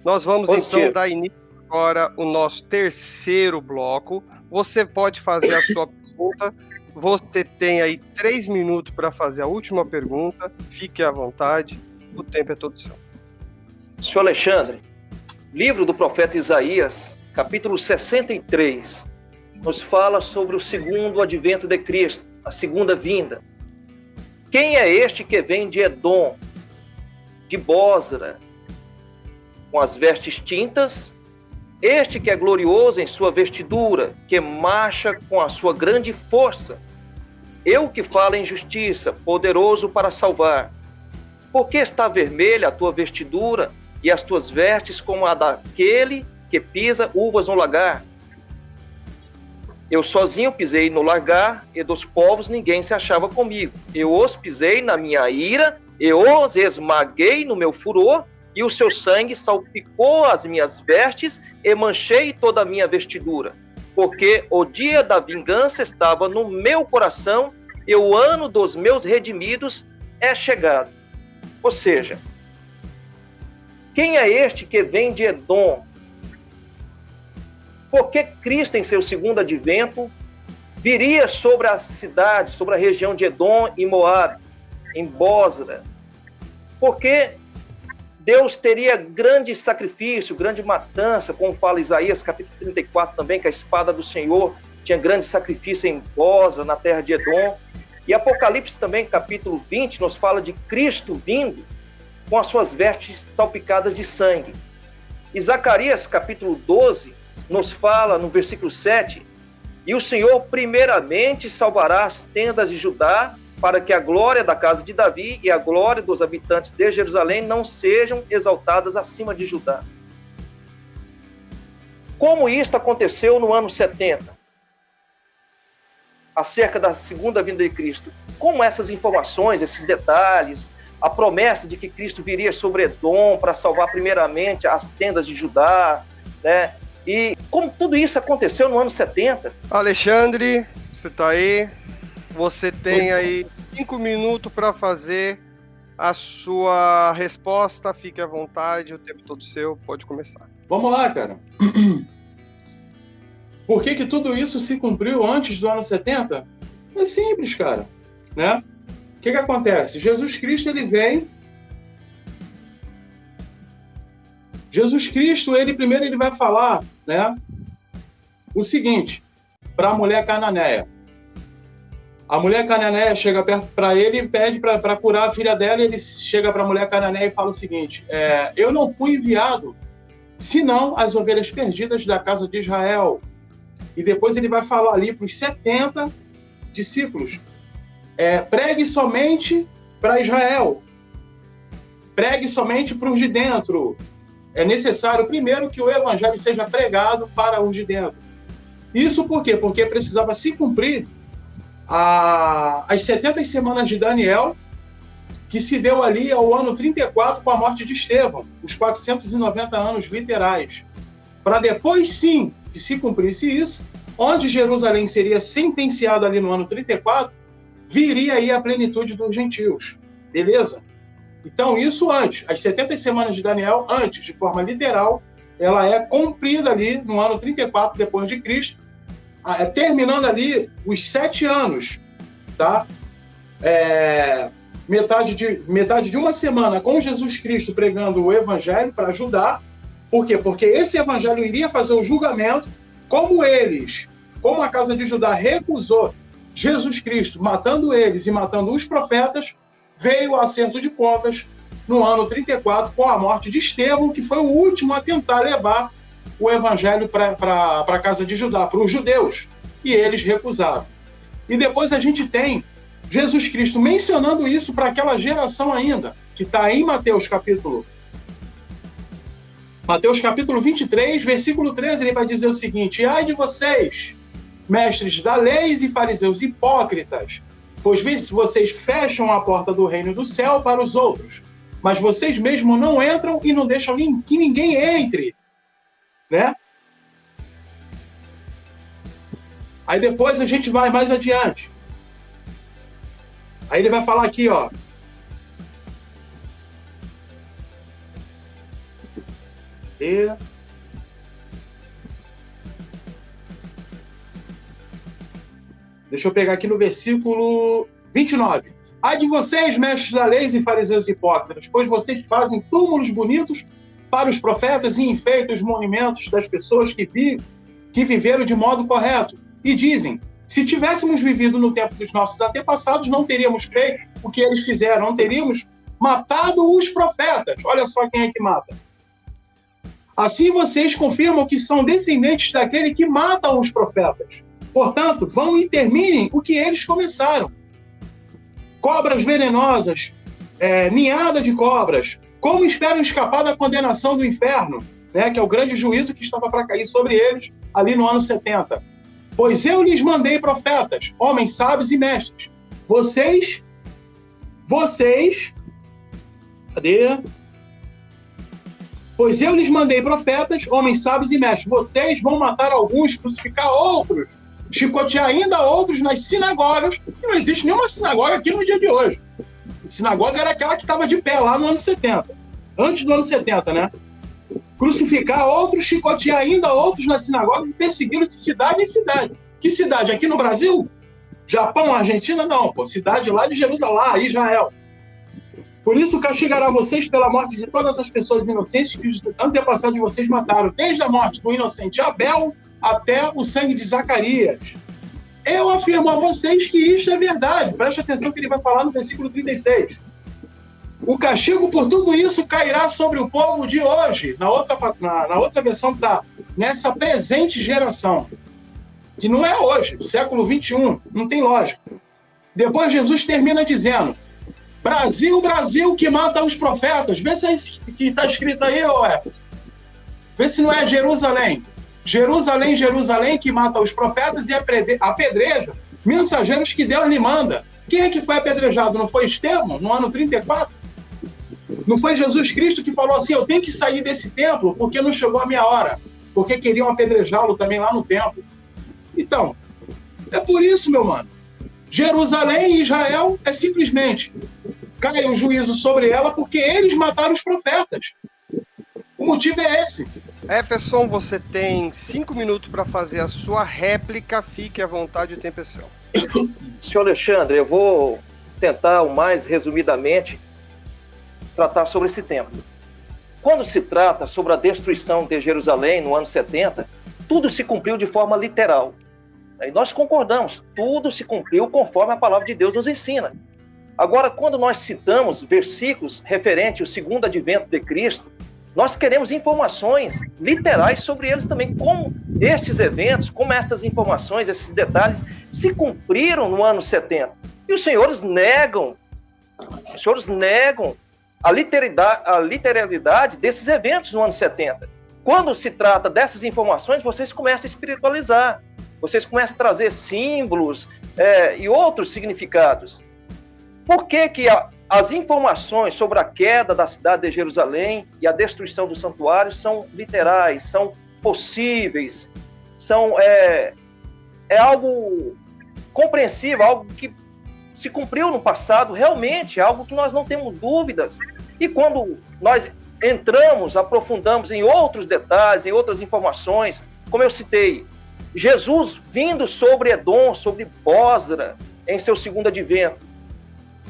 Nós vamos Positivo. então dar início agora ao nosso terceiro bloco. Você pode fazer a sua pergunta. Você tem aí 3 minutos para fazer a última pergunta. Fique à vontade. O tempo é todo seu. Senhor Alexandre, livro do profeta Isaías, capítulo 63, nos fala sobre o segundo advento de Cristo, a segunda vinda. Quem é este que vem de Edom, de Bósra, com as vestes tintas? Este que é glorioso em sua vestidura, que marcha com a sua grande força. Eu que falo em justiça, poderoso para salvar. Por que está vermelha a tua vestidura e as tuas vestes como a daquele que pisa uvas no lagar? Eu sozinho pisei no lagar, e dos povos ninguém se achava comigo. Eu os pisei na minha ira, eu os esmaguei no meu furor, e o seu sangue salpicou as minhas vestes, e manchei toda a minha vestidura. Porque o dia da vingança estava no meu coração, e o ano dos meus redimidos é chegado. Ou seja, quem é este que vem de Edom? Porque Cristo, em seu segundo advento, viria sobre a cidade, sobre a região de Edom e Moabe, em Bósra. Porque Deus teria grande sacrifício, grande matança, como fala Isaías, capítulo 34 também, que a espada do Senhor tinha grande sacrifício em Bósra, na terra de Edom. E Apocalipse também, capítulo 20, nos fala de Cristo vindo com as suas vestes salpicadas de sangue. E Zacarias, capítulo 12, nos fala, no versículo 7, e o Senhor primeiramente salvará as tendas de Judá, para que a glória da casa de Davi e a glória dos habitantes de Jerusalém não sejam exaltadas acima de Judá. Como isto aconteceu no ano 70? Acerca da segunda vinda de Cristo. Como essas informações, esses detalhes, a promessa de que Cristo viria sobre Edom para salvar primeiramente as tendas de Judá, né? E como tudo isso aconteceu no ano 70? Alexandre, você está aí? Você tem aí 5 minutos para fazer a sua resposta. Fique à vontade, o tempo todo seu, pode começar. Vamos lá, cara. Por que tudo isso se cumpriu antes do ano 70? É simples, cara, né? O que acontece? Jesus Cristo, ele vem... Jesus Cristo, primeiro ele vai falar, né, o seguinte, para a mulher cananeia. A mulher cananeia chega perto para ele e pede para curar a filha dela, e ele chega para a mulher cananeia e fala o seguinte, eu não fui enviado, senão as ovelhas perdidas da casa de Israel. E depois ele vai falar ali para os 70 discípulos, pregue somente para Israel, pregue somente para os de dentro. É necessário, primeiro, que o evangelho seja pregado para os de dentro. Isso por quê? Porque precisava se cumprir as 70 semanas de Daniel, que se deu ali ao ano 34 com a morte de Estevão, os 490 anos literais. Para depois, sim, que se cumprisse isso, onde Jerusalém seria sentenciado ali no ano 34, viria aí a plenitude dos gentios. Beleza? Então, isso antes, as 70 semanas de Daniel, antes, de forma literal, ela é cumprida ali no ano 34 depois de Cristo, terminando ali os 7 anos, tá? Metade de uma semana com Jesus Cristo pregando o evangelho para Judá. Por quê? Porque esse evangelho iria fazer o julgamento, como a casa de Judá recusou Jesus Cristo, matando eles e matando os profetas, veio o assento de contas no ano 34 com a morte de Estevão, que foi o último a tentar levar o evangelho para a casa de Judá, para os judeus, e eles recusaram. E depois a gente tem Jesus Cristo mencionando isso para aquela geração ainda, que está em Mateus capítulo 23, versículo 13, ele vai dizer o seguinte, ai de vocês, mestres da lei e fariseus hipócritas, pois vocês fecham a porta do reino do céu para os outros, mas vocês mesmos não entram e não deixam que ninguém entre, né? Aí depois a gente vai mais adiante. Aí ele vai falar aqui, ó. E... Deixa eu pegar aqui no versículo 29. Ai de vocês, mestres da lei e fariseus hipócritas, pois vocês fazem túmulos bonitos para os profetas e enfeitam os monumentos das pessoas que viveram de modo correto. E dizem, se tivéssemos vivido no tempo dos nossos antepassados, não teríamos feito o que eles fizeram, não teríamos matado os profetas. Olha só quem é que mata. Assim vocês confirmam que são descendentes daquele que mata os profetas. Portanto, vão e terminem o que eles começaram. Cobras venenosas, ninhada de cobras, como esperam escapar da condenação do inferno, né, que é o grande juízo que estava para cair sobre eles ali no ano 70. Pois eu lhes mandei profetas, homens sábios e mestres. Vocês, cadê? Pois eu lhes mandei profetas, homens sábios e mestres. Vocês vão matar alguns, crucificar outros, chicotear ainda outros nas sinagogas. E não existe nenhuma sinagoga aqui no dia de hoje. Sinagoga era aquela que estava de pé lá no ano 70. Antes do ano 70, né? Crucificar outros, chicotear ainda outros nas sinagogas e persegui-los de cidade em cidade. Que cidade? Aqui no Brasil? Japão, Argentina? Não, pô. Cidade lá de Jerusalém, lá, Israel. Por isso castigará vocês pela morte de todas as pessoas inocentes que os antepassados de vocês mataram, desde a morte do inocente Abel até o sangue de Zacarias. Eu afirmo a vocês que isto é verdade. Preste atenção que ele vai falar no versículo 36. O castigo por tudo isso cairá sobre o povo de hoje. Na outra versão está nessa presente geração. Que não é hoje, século 21. Não tem lógica. Depois Jesus termina dizendo: Brasil, Brasil, que mata os profetas. Vê se é isso que está escrito aí, ô Efes. Vê se não é Jerusalém. Jerusalém, Jerusalém, que mata os profetas e apedreja mensageiros que Deus lhe manda. Quem é que foi apedrejado? Não foi Estevão, no ano 34? Não foi Jesus Cristo que falou assim, eu tenho que sair desse templo porque não chegou a minha hora, porque queriam apedrejá-lo também lá no templo. Então, é por isso, meu mano. Jerusalém e Israel é simplesmente cai o juízo sobre ela porque eles mataram os profetas. O motivo é esse. Efeson, você tem 5 minutos para fazer a sua réplica. Fique à vontade, o tempo é seu. Senhor Alexandre, eu vou tentar o mais resumidamente tratar sobre esse tema. Quando se trata sobre a destruição de Jerusalém no ano 70, tudo se cumpriu de forma literal. E nós concordamos, tudo se cumpriu conforme a palavra de Deus nos ensina. Agora, quando nós citamos versículos referentes ao segundo advento de Cristo, nós queremos informações literais sobre eles também, como estes eventos, como estas informações, esses detalhes se cumpriram no ano 70. E os senhores negam a literalidade desses eventos no ano 70. Quando se trata dessas informações, vocês começam a espiritualizar, vocês começam a trazer símbolos e outros significados. Por que que as informações sobre a queda da cidade de Jerusalém e a destruição do santuário são literais, são possíveis, é algo compreensível, algo que se cumpriu no passado, realmente, algo que nós não temos dúvidas. E quando nós entramos, aprofundamos em outros detalhes, em outras informações, como eu citei, Jesus vindo sobre Edom, sobre Bósra, em seu segundo advento,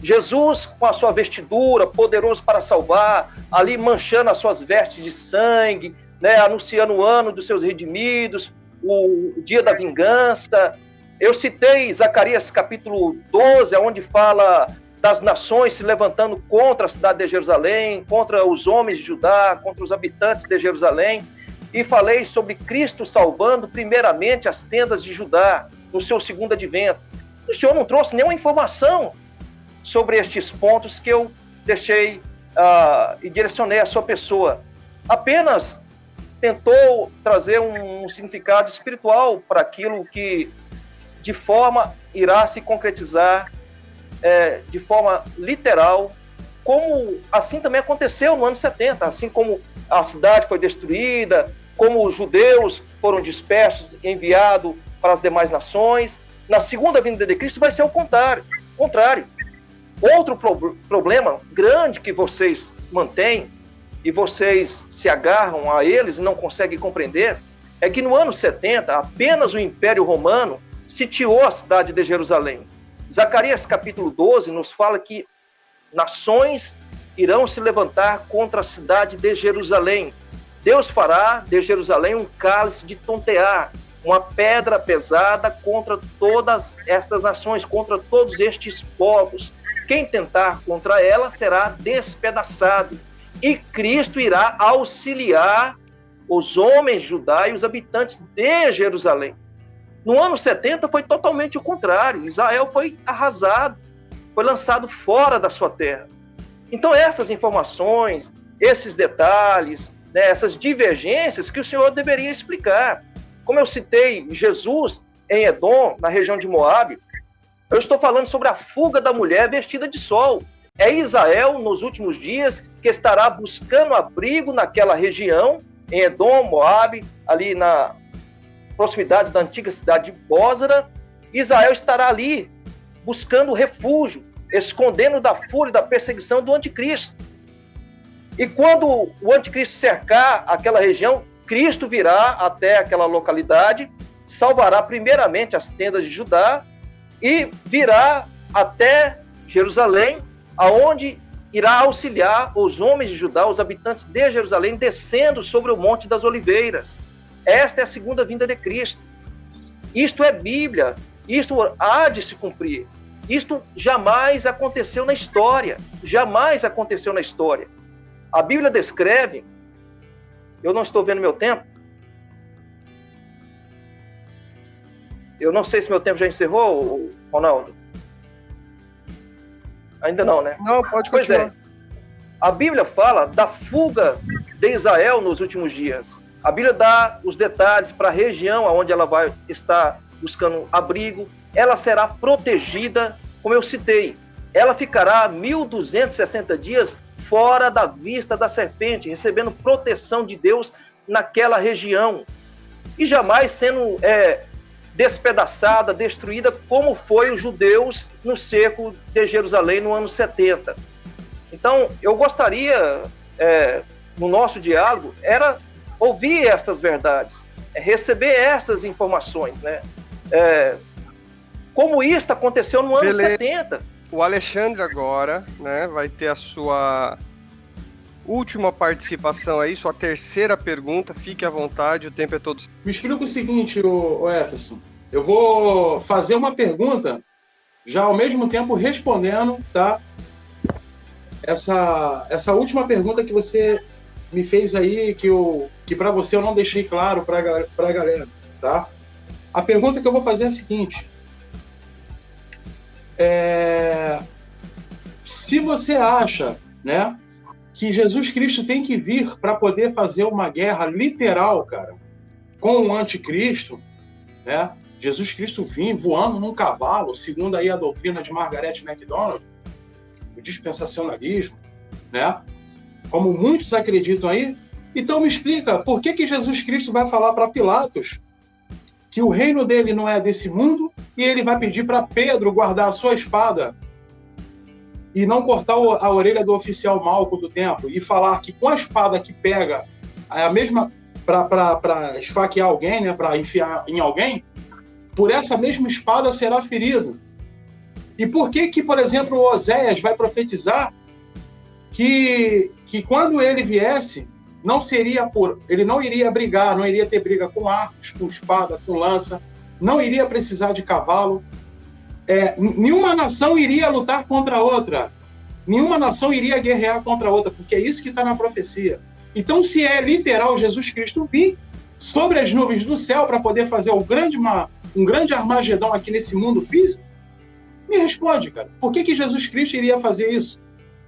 Jesus com a sua vestidura, poderoso para salvar, ali manchando as suas vestes de sangue, né, anunciando o ano dos seus redimidos, o dia da vingança. Eu citei Zacarias capítulo 12, onde fala das nações se levantando contra a cidade de Jerusalém, contra os homens de Judá, contra os habitantes de Jerusalém, e falei sobre Cristo salvando primeiramente as tendas de Judá, no seu segundo advento. O Senhor não trouxe nenhuma informação sobre estes pontos que eu deixei e direcionei à sua pessoa. Apenas tentou trazer um significado espiritual para aquilo que de forma irá se concretizar de forma literal, como assim também aconteceu no ano 70, assim como a cidade foi destruída, como os judeus foram dispersos e enviados para as demais nações. Na segunda vinda de Cristo vai ser o contrário. Outro problema grande que vocês mantêm e vocês se agarram a eles e não conseguem compreender, é que no ano 70, apenas o Império Romano sitiou a cidade de Jerusalém. Zacarias capítulo 12 nos fala que nações irão se levantar contra a cidade de Jerusalém. Deus fará de Jerusalém um cálice de tontear, uma pedra pesada contra todas estas nações, contra todos estes povos. Quem tentar contra ela será despedaçado. E Cristo irá auxiliar os homens de Judá e os habitantes de Jerusalém. No ano 70 foi totalmente o contrário. Israel foi arrasado, foi lançado fora da sua terra. Então essas informações, esses detalhes, né, essas divergências que o Senhor deveria explicar. Como eu citei Jesus em Edom, na região de Moabe, eu estou falando sobre a fuga da mulher vestida de sol. É Israel, nos últimos dias, que estará buscando abrigo naquela região, em Edom, Moabe, ali na proximidade da antiga cidade de Bósra. Israel estará ali, buscando refúgio, escondendo da fúria e da perseguição do anticristo. E quando o anticristo cercar aquela região, Cristo virá até aquela localidade, salvará primeiramente as tendas de Judá e virá até Jerusalém, aonde irá auxiliar os homens de Judá, os habitantes de Jerusalém, descendo sobre o Monte das Oliveiras. Esta é a segunda vinda de Cristo. Isto é Bíblia, isto há de se cumprir. Isto jamais aconteceu na história, jamais aconteceu na história. A Bíblia descreve, eu não estou vendo meu tempo, eu não sei se meu tempo já encerrou, Ronaldo. Ainda não, né? Não, pode continuar. Pois é. A Bíblia fala da fuga de Israel nos últimos dias. A Bíblia dá os detalhes para a região onde ela vai estar buscando abrigo. Ela será protegida, como eu citei. Ela ficará 1.260 dias fora da vista da serpente, recebendo proteção de Deus naquela região. E jamais sendo despedaçada, destruída, como foi os judeus no cerco de Jerusalém no ano 70. Então, eu gostaria, no nosso diálogo, era ouvir estas verdades, receber estas informações, né? Como isso aconteceu no ano 70. O Alexandre agora, né, vai ter a sua última participação aí, sua terceira pergunta. Fique à vontade, o tempo é todo. Me explica o seguinte, ô Everson. Eu vou fazer uma pergunta, já ao mesmo tempo respondendo, tá? Essa última pergunta que você me fez aí, que para você eu não deixei claro para a galera, tá? A pergunta que eu vou fazer é a seguinte. Se você acha, né, que Jesus Cristo tem que vir para poder fazer uma guerra literal, cara, com o anticristo, né? Jesus Cristo vinha voando num cavalo, segundo aí a doutrina de Margaret MacDonald, o dispensacionalismo, né? Como muitos acreditam aí. Então me explica, por que Jesus Cristo vai falar para Pilatos que o reino dele não é desse mundo e ele vai pedir para Pedro guardar a sua espada e não cortar a orelha do oficial Malco do templo e falar que com a espada que pega é a mesma para esfaquear alguém, né, para enfiar em alguém, por essa mesma espada será ferido. E por que, por exemplo, Oséias vai profetizar que quando ele viesse, ele não iria brigar, não iria ter briga com arcos, com espada, com lança, não iria precisar de cavalo. Nenhuma nação iria lutar contra a outra. Nenhuma nação iria guerrear contra a outra, porque é isso que está na profecia. Então, se é literal Jesus Cristo vir sobre as nuvens do céu para poder fazer um grande Armagedão aqui nesse mundo físico, me responde, cara. Por que Jesus Cristo iria fazer isso?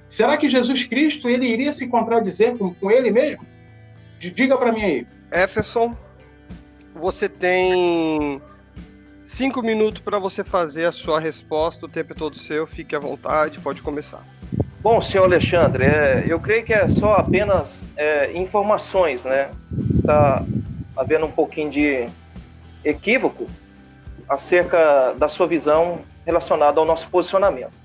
Será que Jesus Cristo ele iria se contradizer com ele mesmo? Diga para mim aí. Everson, você tem 5 minutos para você fazer a sua resposta. O tempo é todo seu. Fique à vontade. Pode começar. Bom, senhor Alexandre, eu creio que é só apenas informações, né? Está havendo um pouquinho de equívoco acerca da sua visão relacionada ao nosso posicionamento.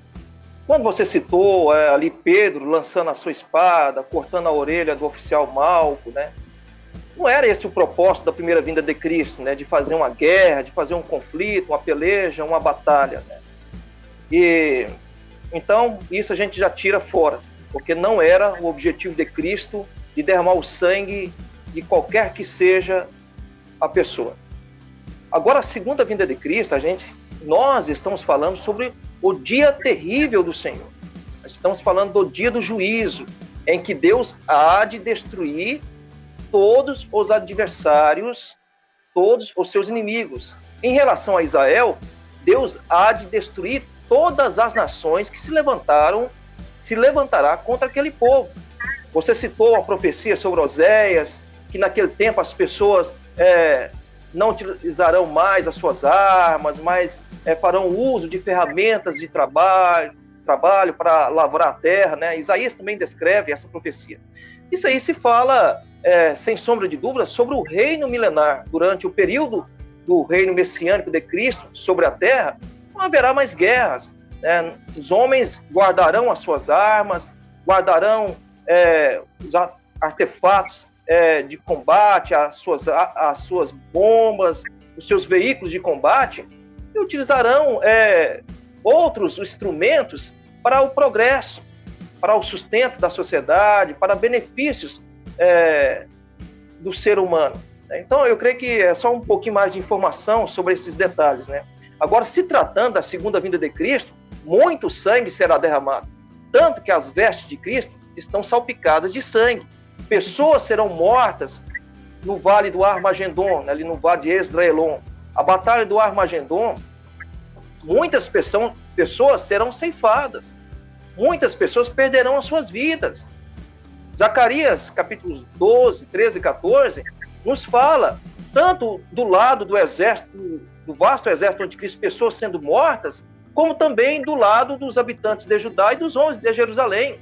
Quando você citou ali Pedro lançando a sua espada, cortando a orelha do oficial Malco, né? Não era esse o propósito da primeira vinda de Cristo, né? De fazer uma guerra, de fazer um conflito, uma peleja, uma batalha, né? E então isso a gente já tira fora, porque não era o objetivo de Cristo de derramar o sangue de qualquer que seja a pessoa. Agora, a segunda vinda de Cristo, nós estamos falando sobre o dia terrível do Senhor. Nós estamos falando do dia do juízo, em que Deus há de destruir todos os adversários, todos os seus inimigos. Em relação a Israel, Deus há de destruir todas as nações que se levantará contra aquele povo. Você citou a profecia sobre Oséias, que naquele tempo as pessoas não utilizarão mais as suas armas, mas farão uso de ferramentas de trabalho para lavrar a terra, né? Isaías também descreve essa profecia. Isso aí se fala, sem sombra de dúvida, sobre o reino milenar. Durante o período do reino messiânico de Cristo sobre a terra, não haverá mais guerras, né? Os homens guardarão as suas armas, guardarão os artefatos de combate, as suas bombas, os seus veículos de combate, e utilizarão outros instrumentos para o progresso, para o sustento da sociedade, para benefícios do ser humano. Então, eu creio que é só um pouquinho mais de informação sobre esses detalhes, né? Agora, se tratando da segunda vinda de Cristo, muito sangue será derramado, tanto que as vestes de Cristo estão salpicadas de sangue. Pessoas serão mortas no vale do Armagedon, ali no vale de Esdraelon. A batalha do Armagedon, muitas pessoas serão ceifadas. Muitas pessoas perderão as suas vidas. Zacarias, capítulos 12, 13 e 14, nos fala, tanto do lado do exército, do vasto exército anticristo, pessoas sendo mortas, como também do lado dos habitantes de Judá e dos homens de Jerusalém.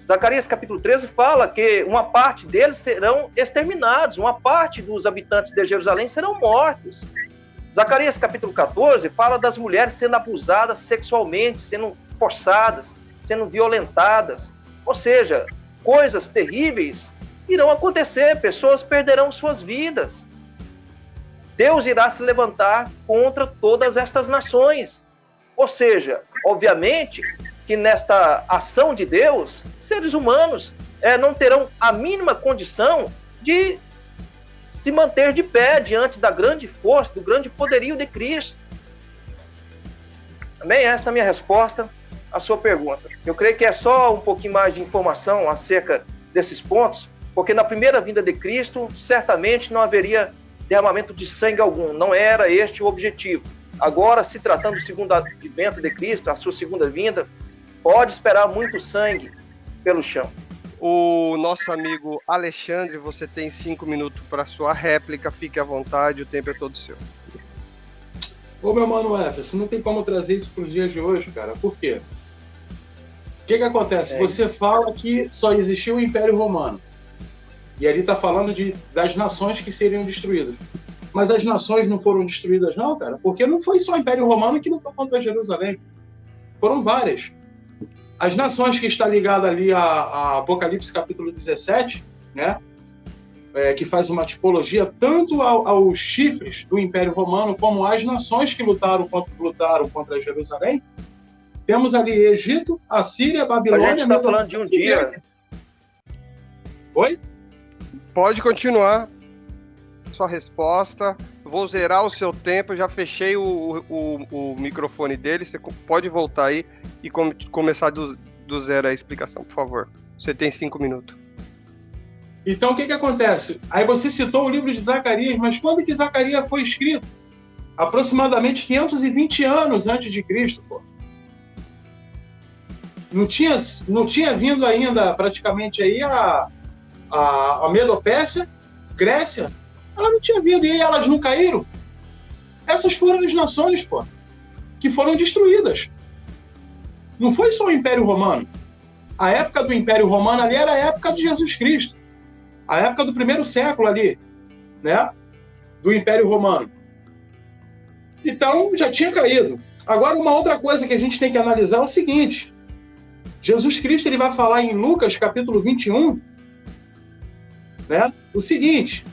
Zacarias capítulo 13 fala que uma parte deles serão exterminados, uma parte dos habitantes de Jerusalém serão mortos. Zacarias capítulo 14 fala das mulheres sendo abusadas sexualmente, sendo forçadas, sendo violentadas. Ou seja, coisas terríveis irão acontecer, pessoas perderão suas vidas. Deus irá se levantar contra todas estas nações. Ou seja, obviamente que nesta ação de Deus, seres humanos não terão a mínima condição de se manter de pé diante da grande força, do grande poderio de Cristo. Também essa é a minha resposta à sua pergunta. Eu creio que é só um pouquinho mais de informação acerca desses pontos, porque na primeira vinda de Cristo, certamente não haveria derramamento de sangue algum, não era este o objetivo. Agora, se tratando do segundo advento de Cristo, a sua segunda vinda, pode esperar muito sangue pelo chão. O nosso amigo Alexandre, você tem 5 minutos para sua réplica, fique à vontade, o tempo é todo seu. Ô, meu mano Éfeso, não tem como trazer isso para os dias de hoje, cara. Por quê? O que acontece? Você fala que só existiu o Império Romano. E ali está falando das nações que seriam destruídas. Mas as nações não foram destruídas não, cara, porque não foi só o Império Romano que lutou contra Jerusalém. Foram várias. As nações que está ligada ali a Apocalipse capítulo 17, né, que faz uma tipologia tanto aos chifres do Império Romano como às nações que lutaram contra Jerusalém. Temos ali Egito, Assíria, Babilônia... A gente está falando de um dia. Oi? Pode continuar sua resposta. Vou zerar o seu tempo. Já fechei o microfone dele. Você pode voltar aí e começar do zero a explicação, por favor. Você tem 5 minutos. Então, o que acontece? Aí você citou o livro de Zacarias, mas quando que Zacarias foi escrito? Aproximadamente 520 anos antes de Cristo, pô. Não tinha vindo ainda praticamente aí a Medo-Pérsia, Grécia, ela não tinha vindo, e aí elas não caíram? Essas foram as nações, pô, que foram destruídas. Não foi só o Império Romano. A época do Império Romano ali era a época de Jesus Cristo. A época do primeiro século ali, né? Do Império Romano. Então, já tinha caído. Agora, uma outra coisa que a gente tem que analisar é o seguinte. Jesus Cristo ele vai falar em Lucas, capítulo 21, né, o seguinte.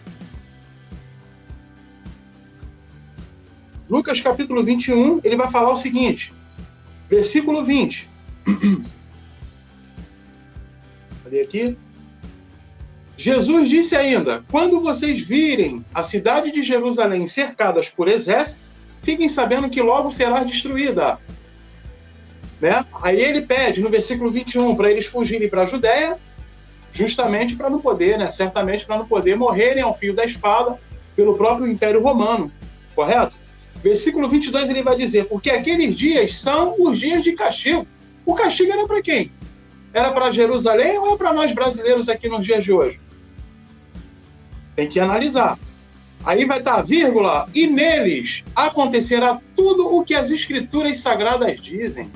Lucas, capítulo 21, ele vai falar o seguinte. Versículo 20. Cadê aqui? Jesus disse ainda: quando vocês virem a cidade de Jerusalém cercadas por exército, fiquem sabendo que logo será destruída. Né? Aí ele pede, no versículo 21, para eles fugirem para a Judéia, justamente para não poder, né? Certamente para não poder morrerem ao fio da espada pelo próprio Império Romano. Correto? Versículo 22 ele vai dizer: porque aqueles dias são os dias de castigo. O castigo era para quem? Era para Jerusalém ou é para nós brasileiros aqui nos dias de hoje? Tem que analisar. Aí vai estar vírgula, e neles acontecerá tudo o que as escrituras sagradas dizem.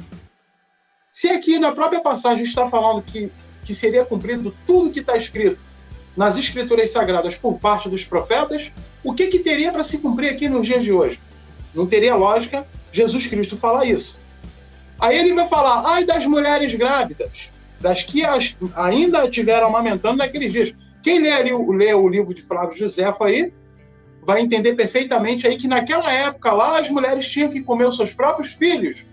Se aqui na própria passagem está falando que seria cumprido tudo que está escrito nas escrituras sagradas por parte dos profetas, o que teria para se cumprir aqui nos dias de hoje? Não teria lógica Jesus Cristo falar isso. Aí ele vai falar, ai das mulheres grávidas, das que ainda estiveram amamentando naqueles dias. Quem lê o livro de Flávio Josefo aí, vai entender perfeitamente aí que naquela época lá as mulheres tinham que comer os seus próprios filhos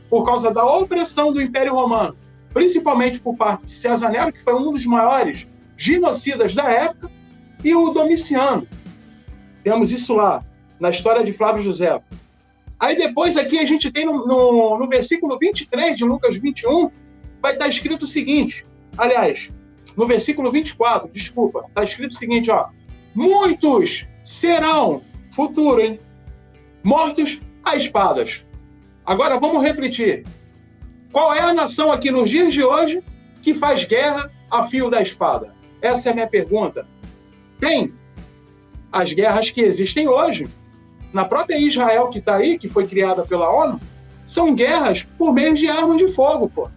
por causa da opressão do Império Romano, principalmente por parte de César Nero, que foi um dos maiores genocidas da época, e o Domiciano. Temos isso lá, na história de Flávio Josefo. Aí depois aqui a gente tem no versículo 23 de Lucas 21, vai estar escrito o seguinte, aliás, no versículo 24, desculpa, está escrito o seguinte, ó, muitos serão, futuro, hein, mortos a espadas. Agora vamos refletir. Qual é a nação aqui nos dias de hoje que faz guerra a fio da espada? Essa é a minha pergunta. Tem as guerras que existem hoje, na própria Israel que está aí, que foi criada pela ONU, são guerras por meio de armas de fogo, pô.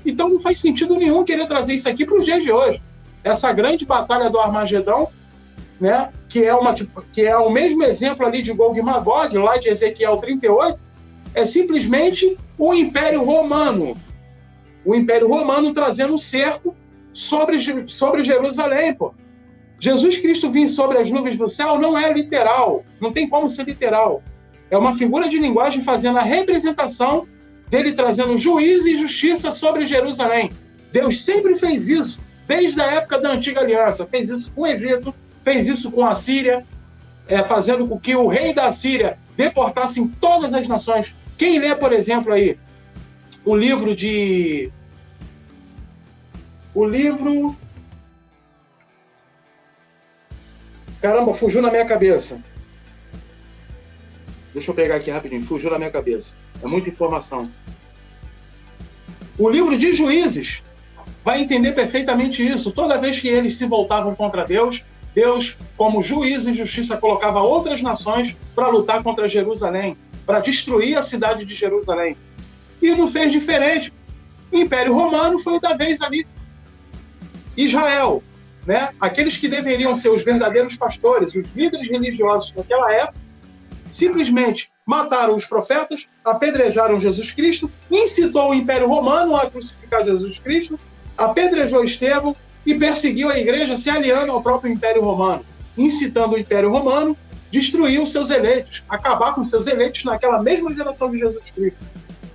Então não faz sentido nenhum querer trazer isso aqui para os dias de hoje. Essa grande batalha do Armagedão, né, que é o mesmo exemplo ali de Gog e Magog, lá de Ezequiel 38, é simplesmente o Império Romano. O Império Romano trazendo um cerco sobre Jerusalém, pô. Jesus Cristo vir sobre as nuvens do céu não é literal, não tem como ser literal. É uma figura de linguagem fazendo a representação dele trazendo juízo e justiça sobre Jerusalém. Deus sempre fez isso, desde a época da Antiga Aliança. Fez isso com o Egito, fez isso com a Síria, fazendo com que o rei da Síria deportasse todas as nações. Quem lê, por exemplo, aí, o livro... Caramba, fugiu na minha cabeça. Deixa eu pegar aqui rapidinho, fugiu na minha cabeça. É muita informação. O livro de Juízes vai entender perfeitamente isso. Toda vez que eles se voltavam contra Deus, Deus, como juiz e justiça, colocava outras nações para lutar contra Jerusalém, para destruir a cidade de Jerusalém. E não fez diferente. O Império Romano foi da vez ali. Israel, né? Aqueles que deveriam ser os verdadeiros pastores, os líderes religiosos daquela época, simplesmente mataram os profetas, apedrejaram Jesus Cristo, incitou o Império Romano a crucificar Jesus Cristo, apedrejou Estevão e perseguiu a igreja se aliando ao próprio Império Romano, incitando o Império Romano, destruir os seus eleitos, acabar com seus eleitos naquela mesma geração de Jesus Cristo.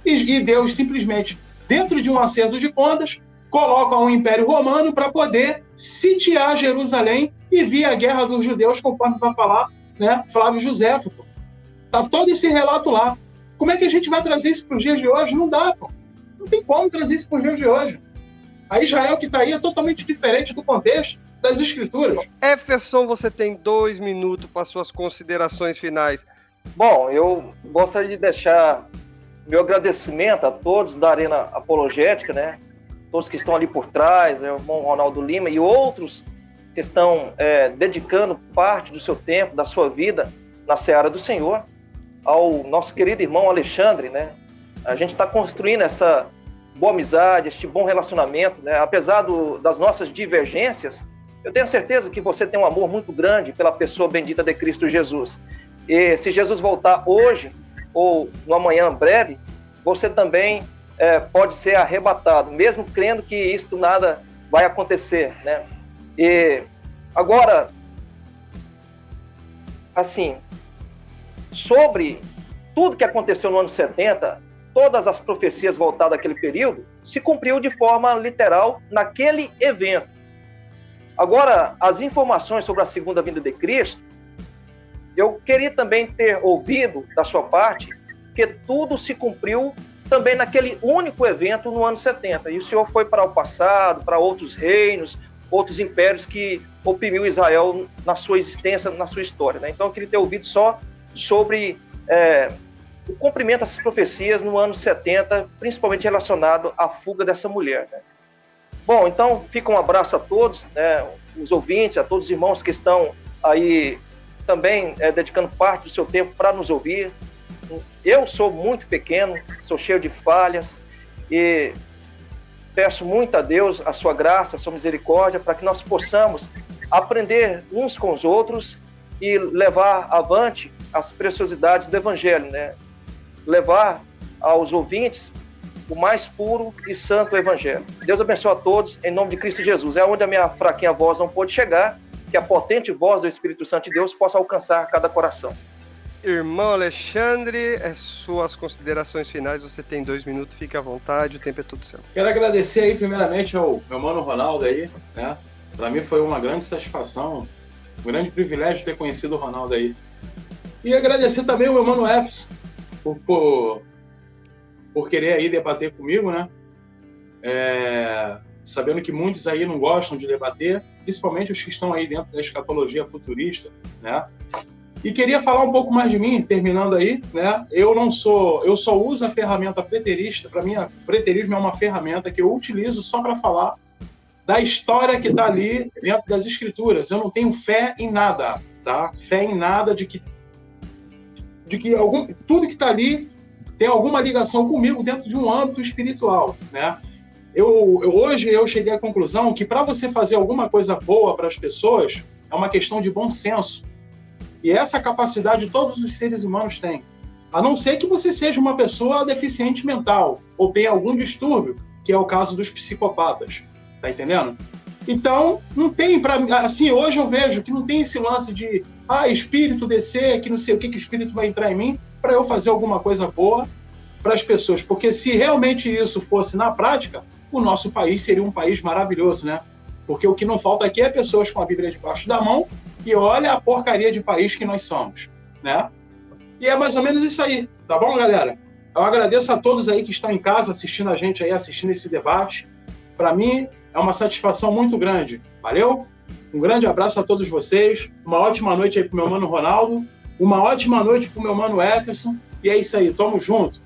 E Deus simplesmente, dentro de um acerto de contas, coloca o Império Romano para poder sitiar Jerusalém e vir a guerra dos judeus, conforme vai falar, né, Flávio Josefo. Tá todo esse relato lá. Como é que a gente vai trazer isso para os dias de hoje? Não dá, pô. Não tem como trazer isso para os dias de hoje. A Israel que está aí é totalmente diferente do contexto das Escrituras. Jefferson, você tem 2 minutos para suas considerações finais. Bom, eu gostaria de deixar meu agradecimento a todos da Arena Apologética, né? Todos que estão ali por trás, né? O irmão Ronaldo Lima e outros que estão dedicando parte do seu tempo, da sua vida na seara do Senhor. Ao nosso querido irmão Alexandre, né? A gente está construindo essa boa amizade, este bom relacionamento, né? Apesar das nossas divergências, eu tenho certeza que você tem um amor muito grande pela pessoa bendita de Cristo Jesus. E se Jesus voltar hoje, ou no amanhã breve, você também pode ser arrebatado, mesmo crendo que isso nada vai acontecer, né? E agora, assim, sobre tudo que aconteceu no ano 70, todas as profecias voltadas àquele período se cumpriu de forma literal naquele evento. Agora, as informações sobre a segunda vinda de Cristo, eu queria também ter ouvido da sua parte que tudo se cumpriu também naquele único evento no ano 70. E o Senhor foi para o passado, para outros reinos, outros impérios que oprimiu Israel na sua existência, na sua história, né? Então eu queria ter ouvido só sobre o cumprimento dessas profecias no ano 70, principalmente relacionado à fuga dessa mulher, né? Bom, então fica um abraço a todos, né, os ouvintes, a todos os irmãos que estão aí também dedicando parte do seu tempo para nos ouvir. Eu sou muito pequeno, sou cheio de falhas e peço muito a Deus a sua graça, a sua misericórdia, para que nós possamos aprender uns com os outros e levar avante as preciosidades do Evangelho, né? Levar aos ouvintes o mais puro e santo Evangelho. Deus abençoe a todos, em nome de Cristo Jesus. É onde a minha fraquinha voz não pôde chegar, que a potente voz do Espírito Santo de Deus possa alcançar cada coração. Irmão Alexandre, suas considerações finais, você tem 2 minutos, fique à vontade, o tempo é todo seu. Quero agradecer aí primeiramente ao meu mano Ronaldo aí, né? Para mim foi uma grande satisfação, um grande privilégio ter conhecido o Ronaldo aí. E agradecer também ao meu mano Efes por querer aí debater comigo, né? Sabendo que muitos aí não gostam de debater, principalmente os que estão aí dentro da escatologia futurista, né? E queria falar um pouco mais de mim, terminando aí, né? Eu só uso a ferramenta preterista. Para mim, o preterismo é uma ferramenta que eu utilizo só para falar da história que está ali dentro das escrituras. Eu não tenho fé em nada, tá? Fé em nada de que tudo que está ali tem alguma ligação comigo dentro de um âmbito espiritual, né? Hoje eu cheguei à conclusão que para você fazer alguma coisa boa para as pessoas é uma questão de bom senso. E essa capacidade todos os seres humanos têm. A não ser que você seja uma pessoa deficiente mental ou tenha algum distúrbio, que é o caso dos psicopatas. Tá entendendo? Então, não tem assim, hoje eu vejo que não tem esse lance de espírito descer, que não sei o que espírito vai entrar em mim para eu fazer alguma coisa boa para as pessoas. Porque se realmente isso fosse na prática, o nosso país seria um país maravilhoso, né? Porque o que não falta aqui é pessoas com a Bíblia debaixo da mão e olha a porcaria de país que nós somos, né? E é mais ou menos isso aí, tá bom, galera? Eu agradeço a todos aí que estão em casa assistindo a gente aí, assistindo esse debate. Para mim, é uma satisfação muito grande. Valeu? Um grande abraço a todos vocês. Uma ótima noite aí pro meu mano Ronaldo. Uma ótima noite pro meu mano Efferson. E é isso aí, tamo junto.